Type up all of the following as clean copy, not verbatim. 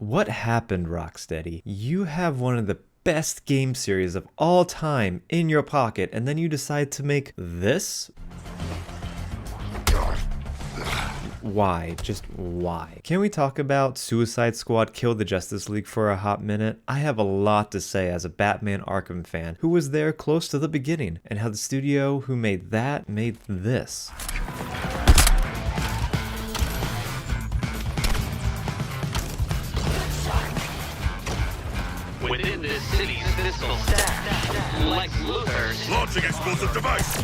What happened, Rocksteady? You have one of the best game series of all time in your pocket, and then you decide to make this? Why? Just why? Can we talk about Suicide Squad Kill the Justice League for a hot minute? I have a lot to say as a Batman Arkham fan who was there close to the beginning, and how the studio who made that made this. Within this city's fiscal stack, Lex Luthor's Launching explosive device!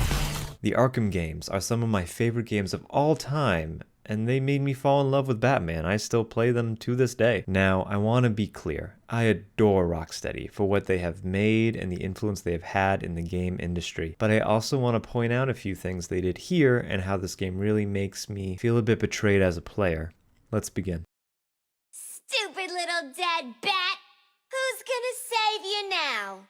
The Arkham games are some of my favorite games of all time, and they made me fall in love with Batman. I still play them to this day. Now, I want to be clear. I adore Rocksteady for what they have made and the influence they have had in the game industry. But I also want to point out a few things they did here and how this game really makes me feel a bit betrayed as a player. Let's begin. Stupid little dead bat! Who's gonna save you now?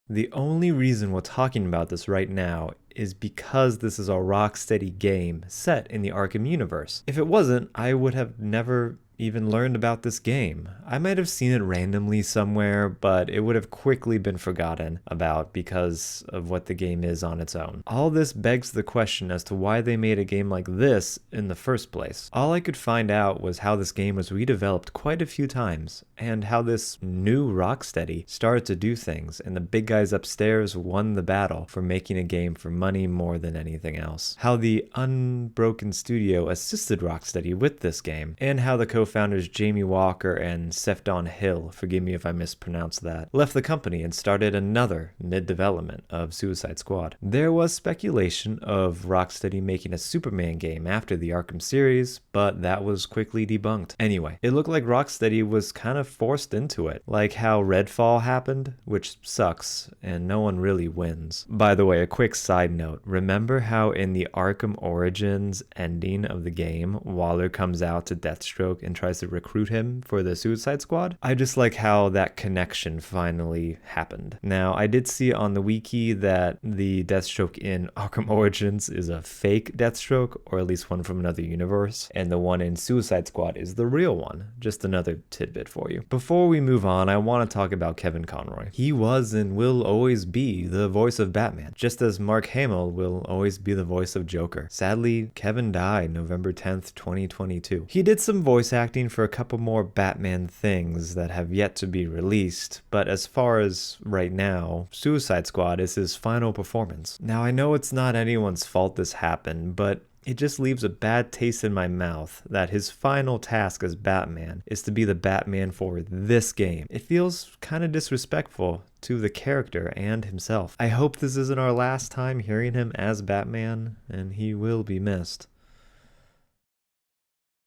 The only reason we're talking about this right now is because this is a Rocksteady game set in the Arkham universe. If it wasn't, I would have never even learned about this game. I might have seen it randomly somewhere, but it would have quickly been forgotten about because of what the game is on its own. All this begs the question as to why they made a game like this in the first place. All I could find out was how this game was redeveloped quite a few times, and how this new Rocksteady started to do things, and the big guys upstairs won the battle for making a game for money more than anything else. How the Unbroken Studio assisted Rocksteady with this game, and how the co-founders Jamie Walker and Sefton Hill, forgive me if I mispronounced that, left the company and started another mid-development of Suicide Squad. There was speculation of Rocksteady making a Superman game after the Arkham series, but that was quickly debunked. Anyway, it looked like Rocksteady was kind of forced into it, like how Redfall happened, which sucks, and no one really wins. By the way, a quick side note, remember how in the Arkham Origins ending of the game, Waller comes out to Deathstroke and tries to recruit him for the Suicide Squad? I just like how that connection finally happened. Now, I did see on the wiki that the Deathstroke in Arkham Origins is a fake Deathstroke, or at least one from another universe, and the one in Suicide Squad is the real one. Just another tidbit for you. Before we move on, I want to talk about Kevin Conroy. He was and will always be the voice of Batman, just as Mark Hamill will always be the voice of Joker. Sadly, Kevin died November 10th, 2022. He did some voice acting for a couple more Batman things that have yet to be released, but as far as right now, Suicide Squad is his final performance. Now, I know it's not anyone's fault this happened, but it just leaves a bad taste in my mouth that his final task as Batman is to be the Batman for this game. It feels kind of disrespectful to the character and himself. I hope this isn't our last time hearing him as Batman, and he will be missed.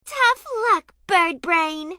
Tough luck, Bird Brain!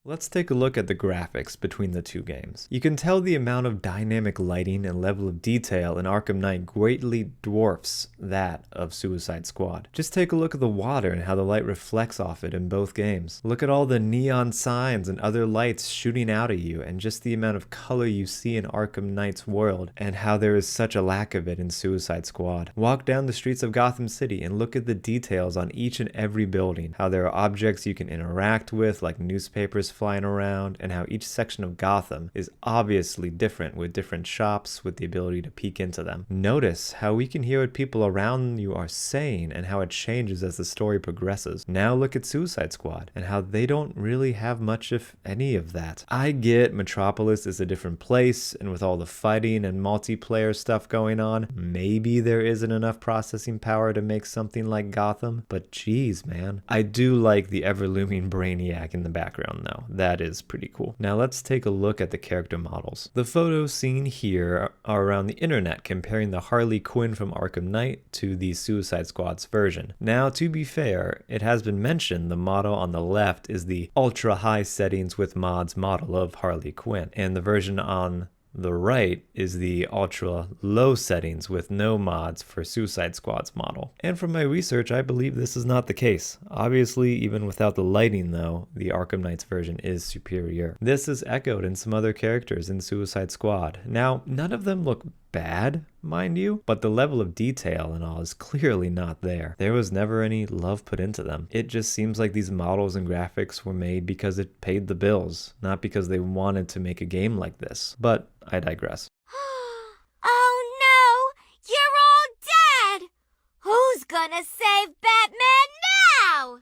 Let's take a look at the graphics between the two games. You can tell the amount of dynamic lighting and level of detail in Arkham Knight greatly dwarfs that of Suicide Squad. Just take a look at the water and how the light reflects off it in both games. Look at all the neon signs and other lights shooting out at you, and just the amount of color you see in Arkham Knight's world, and how there is such a lack of it in Suicide Squad. Walk down the streets of Gotham City and look at the details on each and every building, how there are objects you can interact with like newspapers flying around, and how each section of Gotham is obviously different with different shops with the ability to peek into them. Notice how we can hear what people around you are saying and how it changes as the story progresses. Now look at Suicide Squad and how they don't really have much if any of that. I get Metropolis is a different place, and with all the fighting and multiplayer stuff going on, maybe there isn't enough processing power to make something like Gotham, but geez, man. I do like the ever-looming Brainiac in the background though. That is pretty cool. Now let's take a look at the character models. The photos seen here are around the internet comparing the Harley Quinn from Arkham Knight to the Suicide Squad's version. Now, to be fair, it has been mentioned the model on the left is the ultra high settings with mods model of Harley Quinn, and the version on the right is the ultra low settings with no mods for Suicide Squad's model. And from my research, I believe this is not the case. Obviously, even without the lighting though, the Arkham Knight's version is superior. This is echoed in some other characters in Suicide Squad. Now, none of them look bad, mind you, but the level of detail and all is clearly not there. There was never any love put into them. It just seems like these models and graphics were made because it paid the bills, not because they wanted to make a game like this. But I digress. Oh no! You're all dead! Who's gonna save Batman now?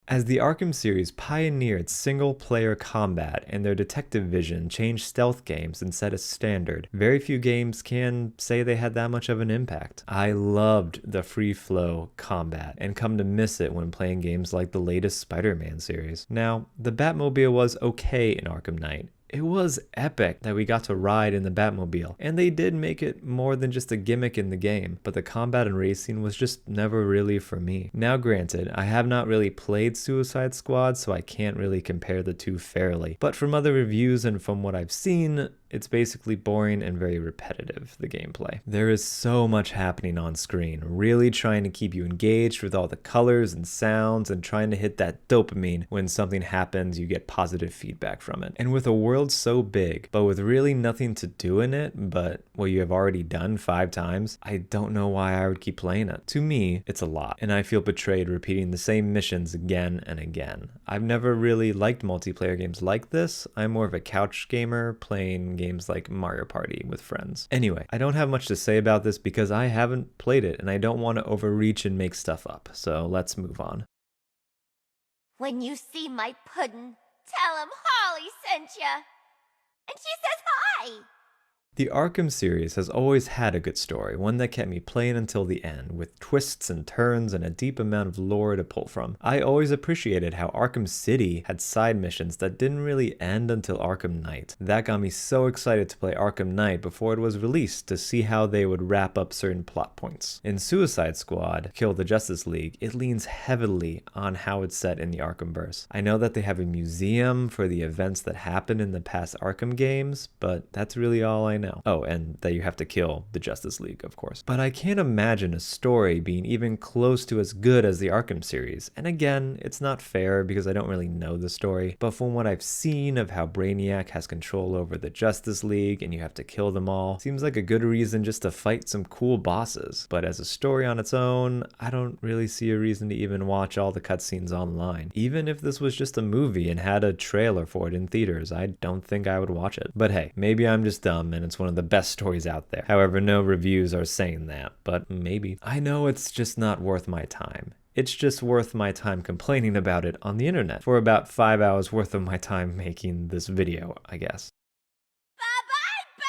As the Arkham series pioneered single-player combat and their detective vision changed stealth games and set a standard, very few games can say they had that much of an impact. I loved the free-flow combat and come to miss it when playing games like the latest Spider-Man series. Now, the Batmobile was okay in Arkham Knight. It was epic that we got to ride in the Batmobile, and they did make it more than just a gimmick in the game, but the combat and racing was just never really for me. Now granted, I have not really played Suicide Squad, so I can't really compare the two fairly, but from other reviews and from what I've seen, it's basically boring and very repetitive, the gameplay. There is so much happening on screen, really trying to keep you engaged with all the colors and sounds and trying to hit that dopamine when something happens, you get positive feedback from it. And with a world so big, but with really nothing to do in it, but what you have already done 5 times, I don't know why I would keep playing it. To me, it's a lot, and I feel betrayed repeating the same missions again and again. I've never really liked multiplayer games like this. I'm more of a couch gamer, playing games like Mario Party with friends. Anyway, I don't have much to say about this because I haven't played it and I don't want to overreach and make stuff up, so let's move on. When you see my puddin', tell him Holly sent ya. And she says hi. The Arkham series has always had a good story, one that kept me playing until the end, with twists and turns and a deep amount of lore to pull from. I always appreciated how Arkham City had side missions that didn't really end until Arkham Knight. That got me so excited to play Arkham Knight before it was released to see how they would wrap up certain plot points. In Suicide Squad, Kill the Justice League, it leans heavily on how it's set in the Arkhamverse. I know that they have a museum for the events that happened in the past Arkham games, but that's really all I know. Oh, and that you have to kill the Justice League, of course. But I can't imagine a story being even close to as good as the Arkham series. And again, it's not fair because I don't really know the story, but from what I've seen of how Brainiac has control over the Justice League and you have to kill them all, seems like a good reason just to fight some cool bosses. But as a story on its own, I don't really see a reason to even watch all the cutscenes online. Even if this was just a movie and had a trailer for it in theaters, I don't think I would watch it. But hey, maybe I'm just dumb and it's one of the best stories out there. However, no reviews are saying that, but maybe. I know it's just not worth my time. It's just worth my time complaining about it on the internet for about 5 hours worth of my time making this video, I guess. Bye-bye,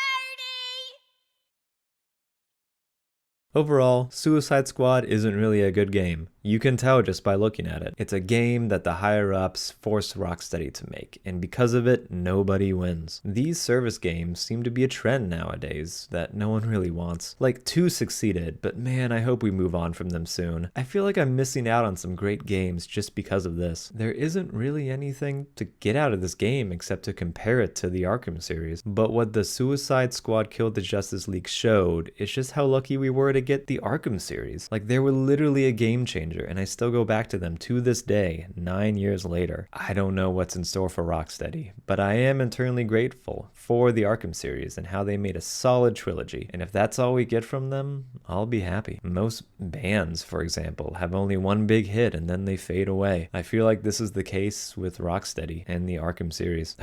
Birdie! Overall, Suicide Squad isn't really a good game. You can tell just by looking at it. It's a game that the higher-ups forced Rocksteady to make, and because of it, nobody wins. These service games seem to be a trend nowadays that no one really wants. Like 2 succeeded, but man, I hope we move on from them soon. I feel like I'm missing out on some great games just because of this. There isn't really anything to get out of this game except to compare it to the Arkham series, but what the Suicide Squad Kill the Justice League showed is just how lucky we were to get the Arkham series. Like, they were literally a game changer, and I still go back to them to this day, 9 years later. I don't know what's in store for Rocksteady, but I am eternally grateful for the Arkham series and how they made a solid trilogy, and if that's all we get from them, I'll be happy. Most bands, for example, have only one big hit and then they fade away. I feel like this is the case with Rocksteady and the Arkham series.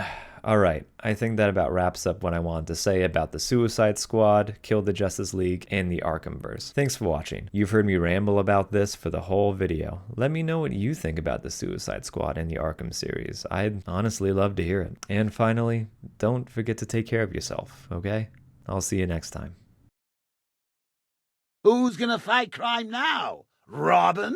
Alright, I think that about wraps up what I wanted to say about the Suicide Squad, Kill the Justice League, and the Arkhamverse. Thanks for watching. You've heard me ramble about this for the whole video. Let me know what you think about the Suicide Squad and the Arkham series. I'd honestly love to hear it. And finally, don't forget to take care of yourself, okay? I'll see you next time. Who's gonna fight crime now? Robin?